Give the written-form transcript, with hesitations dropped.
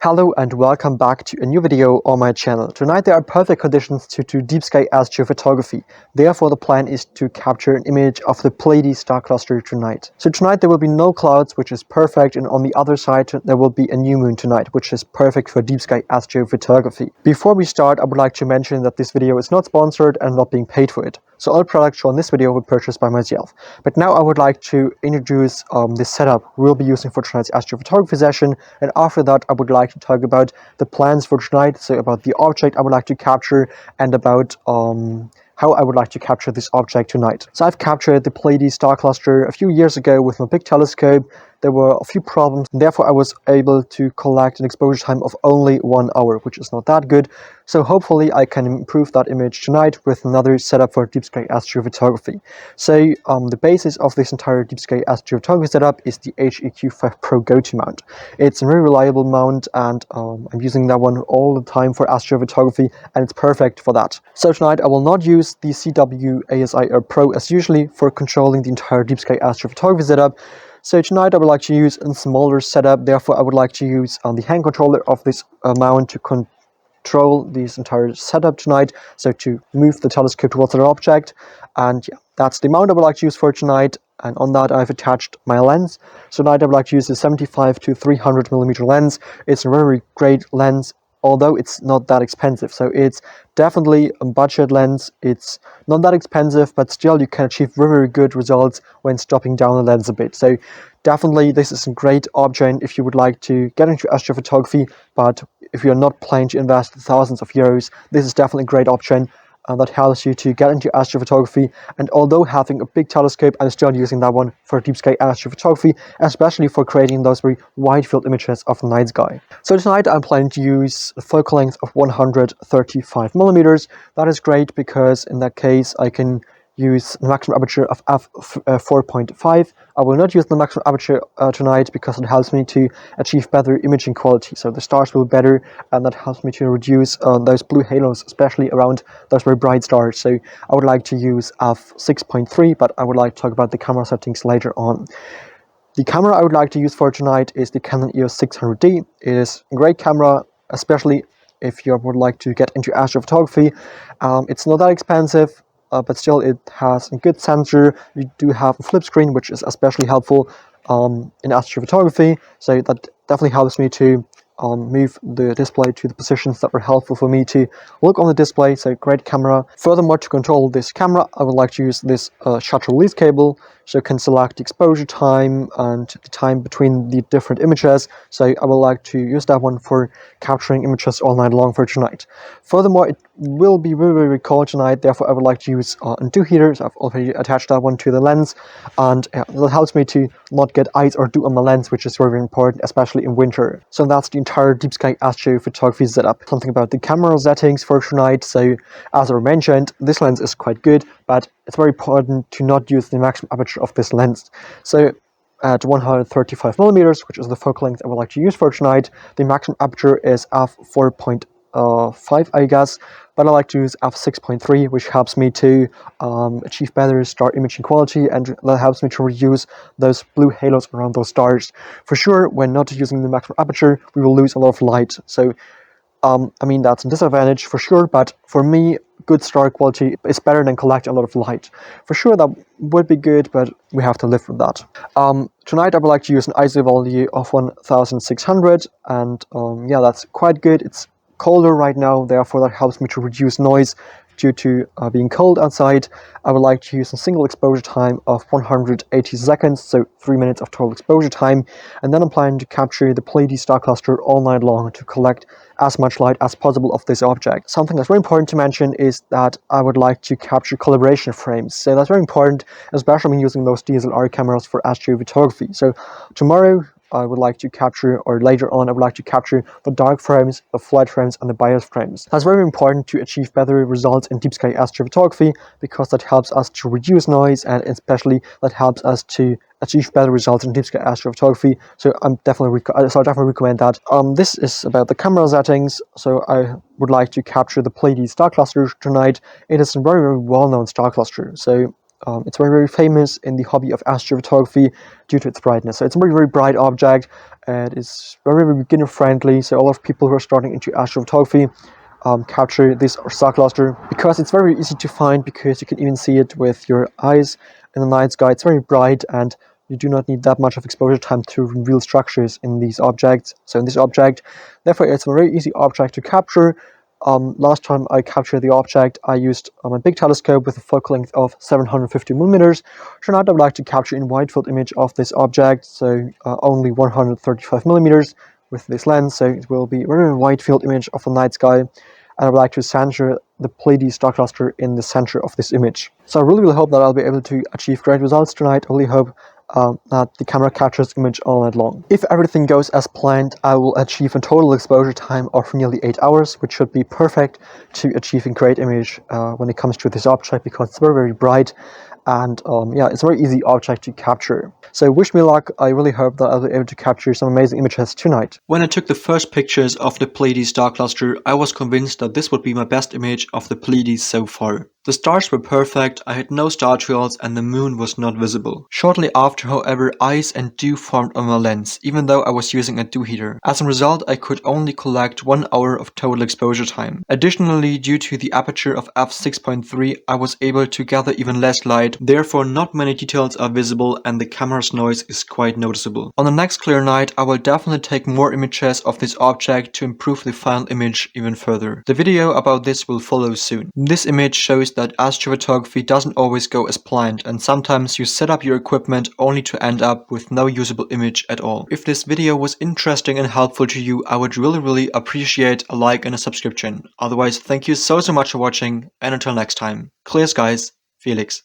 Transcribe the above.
Hello and welcome back to a new video on my channel. Tonight there are perfect conditions to do deep sky astrophotography. Therefore the plan is to capture an image of the Pleiades star cluster tonight. So tonight there will be no clouds, which is perfect, and on the other side there will be a new moon tonight, which is perfect for deep sky astrophotography. Before we start, I would like to mention that this video is not sponsored and not being paid for it. So all products shown in this video were purchased by myself. But now I would like to introduce this setup we'll be using for tonight's astrophotography session, and after that I would like to talk about the plans for tonight, so about the object I would like to capture and about how I would like to capture this object tonight. So I've captured the Pleiades star cluster a few years ago with my big telescope. There were a few problems, and therefore I was able to collect an exposure time of only 1 hour, which is not that good. So hopefully I can improve that image tonight with another setup for deep sky astrophotography. So the basis of this entire deep sky astrophotography setup is the HEQ5 Pro Go-To mount. It's a very reliable mount, and I'm using that one all the time for astrophotography, and it's perfect for that. So tonight I will not use the CW ASI Air Pro as usually for controlling the entire deep sky astrophotography setup. So tonight I would like to use a smaller setup. Therefore I would like to use the hand controller of this mount to control this entire setup tonight, so to move the telescope towards the object. And yeah, that's the mount I would like to use for tonight, and on that I've attached my lens. So tonight I would like to use a 75 to 300mm lens. It's a very great lens, although it's not that expensive. So it's definitely a budget lens. It's not that expensive, but still you can achieve very good results when stopping down the lens a bit. So definitely this is a great option if you would like to get into astrophotography, but if you're not planning to invest thousands of euros, this is definitely a great option. That helps you to get into astrophotography. And although having a big telescope, I'm still using that one for deep sky astrophotography, especially for creating those very wide field images of the night sky. So tonight I'm planning to use a focal length of 135mm. That is great because in that case I can use the maximum aperture of f4.5. I will not use the maximum aperture tonight because it helps me to achieve better imaging quality. So the stars will be better, and that helps me to reduce those blue halos, especially around those very bright stars. So I would like to use f6.3, but I would like to talk about the camera settings later on. The camera I would like to use for tonight is the Canon EOS 600D. It is a great camera, especially if you would like to get into astrophotography. It's not that expensive, but still it has a good sensor. You do have a flip screen, which is especially helpful in astrophotography. So that definitely helps me to move the display to the positions that were helpful for me to look on the display. So great camera. Furthermore, to control this camera, I would like to use this shutter release cable, so you can select the exposure time and the time between the different images. So I would like to use that one for capturing images all night long for tonight. Furthermore, it will be very, very cold tonight, therefore I would like to use a dew heater. So I've already attached that one to the lens, and that helps me to not get ice or dew on my lens, which is very, very important, especially in winter. So that's the entire deep sky astrophotography setup. Something about the camera settings for tonight. So as I mentioned, this lens is quite good, but it's very important to not use the maximum aperture of this lens. So at 135mm, which is the focal length I would like to use for tonight, the maximum aperture is f4.5, I guess, but I like to use f6.3, which helps me to achieve better star imaging quality, and that helps me to reduce those blue halos around those stars. For sure, when not using the maximum aperture, we will lose a lot of light. So I mean, that's a disadvantage for sure, but for me, good star quality is better than collecting a lot of light. For sure, that would be good, but we have to live with that. Tonight, I would like to use an ISO value of 1600, and yeah, that's quite good. It's colder right now, therefore that helps me to reduce noise due to being cold outside. I would like to use a single exposure time of 180 seconds, so 3 minutes of total exposure time, and then I'm planning to capture the Pleiades star cluster all night long to collect as much light as possible of this object. Something that's very important to mention is that I would like to capture calibration frames. So that's very important, especially when using those DSLR cameras for astrophotography. So tomorrow I would like to capture, or later on I would like to capture the dark frames, the flat frames, and the bias frames. That's very important to achieve better results in deep sky astrophotography, because that helps us to reduce noise, and especially that helps us to achieve better results in deep sky astrophotography. So I definitely recommend that. This is about the camera settings. So I would like to capture the Pleiades star cluster tonight. It is a very, very well-known star cluster. So It's very, very famous in the hobby of astrophotography due to its brightness. So it's a very, very bright object, and it's very, very beginner friendly. So a lot of people who are starting into astrophotography capture this star cluster because it's very easy to find, because you can even see it with your eyes in the night sky. It's very bright, and you do not need that much of exposure time to reveal structures in these objects. So in this object, therefore, it's a very easy object to capture. Last time I captured the object, I used a big telescope with a focal length of 750 millimeters. Tonight I would like to capture in wide field image of this object, so only 135 millimeters with this lens, so it will be a very wide field image of the night sky. And I would like to center the Pleiades star cluster in the center of this image. So I really hope that I'll be able to achieve great results tonight. I really hope that the camera captures image all night long. If everything goes as planned, I will achieve a total exposure time of nearly 8 hours, which should be perfect to achieving great image when it comes to this object, because it's very, very bright, and yeah, it's a very easy object to capture. So wish me luck. I really hope that I'll be able to capture some amazing images tonight. When I took the first pictures of the Pleiades star cluster, I was convinced that this would be my best image of the Pleiades so far. The stars were perfect, I had no star trails, and the moon was not visible. Shortly after, however, ice and dew formed on my lens, even though I was using a dew heater. As a result, I could only collect 1 hour of total exposure time. Additionally, due to the aperture of f6.3, I was able to gather even less light, therefore not many details are visible, and the camera's noise is quite noticeable. On the next clear night, I will definitely take more images of this object to improve the final image even further. The video about this will follow soon. This image shows that astrophotography doesn't always go as planned, and sometimes you set up your equipment only to end up with no usable image at all. If this video was interesting and helpful to you, I would really appreciate a like and a subscription. Otherwise, thank you so much for watching, and until next time, clear skies, Felix.